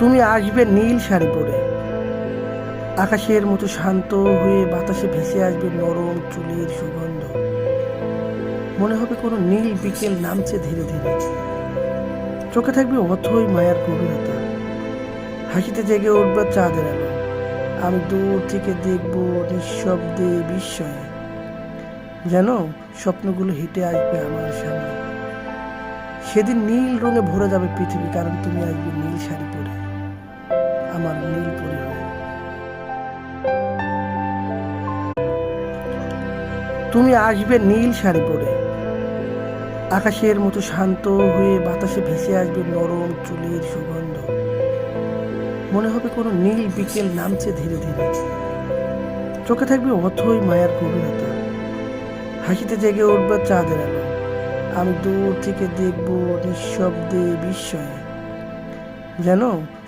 তুমি আসবে নীল শাড়ি পরে, আকাশের মতো শান্ত হয়ে বাতাসে ভেসে আসবে নরম চুলের সুগন্ধ। মনে হবে কোনো নীল বিকেল নামছে ধীরে ধীরে। চোখে থাকবে অথই মায়ার গভীরতা, হাসিতে জেগে উঠবে চাঁদের আলো। আমি দূর থেকে দেখব নিঃশব্দে বিস্ময়ে, যেন স্বপ্নগুলো হেঁটে আসবে আমার সামনে। সেদিন নীল রঙে ভরে যাবে পৃথিবী, কারণ তুমি আসবে নীল শাড়ি পরে, আমার নীল পরি হয়ে। তুমি আসবে নীল শাড়ি পরে, আকাশের মতো শান্ত হয়ে বাতাসে ভেসে আসবে নরম চুলের সুগন্ধ। মনে হবে কোনো নীল বিকেল নামছে ধীরে ধীরে। চোখে থাকবে অথই মায়ার গভীরতা, হাসিতে জেগে উঠবে চাঁদের আলো। আমি দূর থেকে দেখব নিঃশব্দে বিস্ময়ে, যেন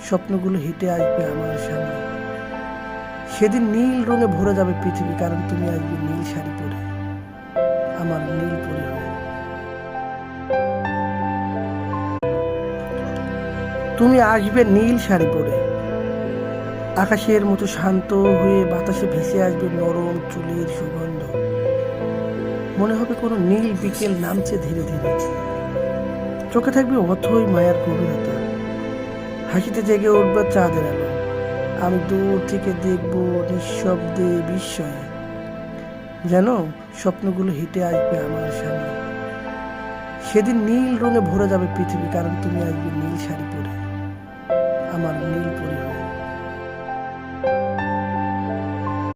স্বপ্নগুলো হেঁটে আসবে আমার সামনে। সেদিন নীল রঙে ভরে যাবে পৃথিবী, কারণ তুমি আসবে নীল শাড়ি পরে, আমার নীল পরি হয়ে। তুমি আসবে নীল শাড়ি পরে, আকাশের মতো শান্ত হয়ে বাতাসে ভেসে আসবে নরম চুলের সুগন্ধ। মনে হবে কোনো নীল বিকেল নামছে ধীরে ধীরে। চোখে থাকবে অথই মায়ার গভীরতা, হাসিতে জেগে উঠবে চাঁদের আলো। আমি দূর থেকে দেখব নিঃশব্দে বিস্ময়ে, যেন স্বপ্নগুলো হেঁটে আসবে আমার সামনে। সেদিন নীল রঙে ভরে যাবে পৃথিবী, কারণ তুমি আসবে নীল শাড়ি পরে, আমার নীল পরি হয়ে।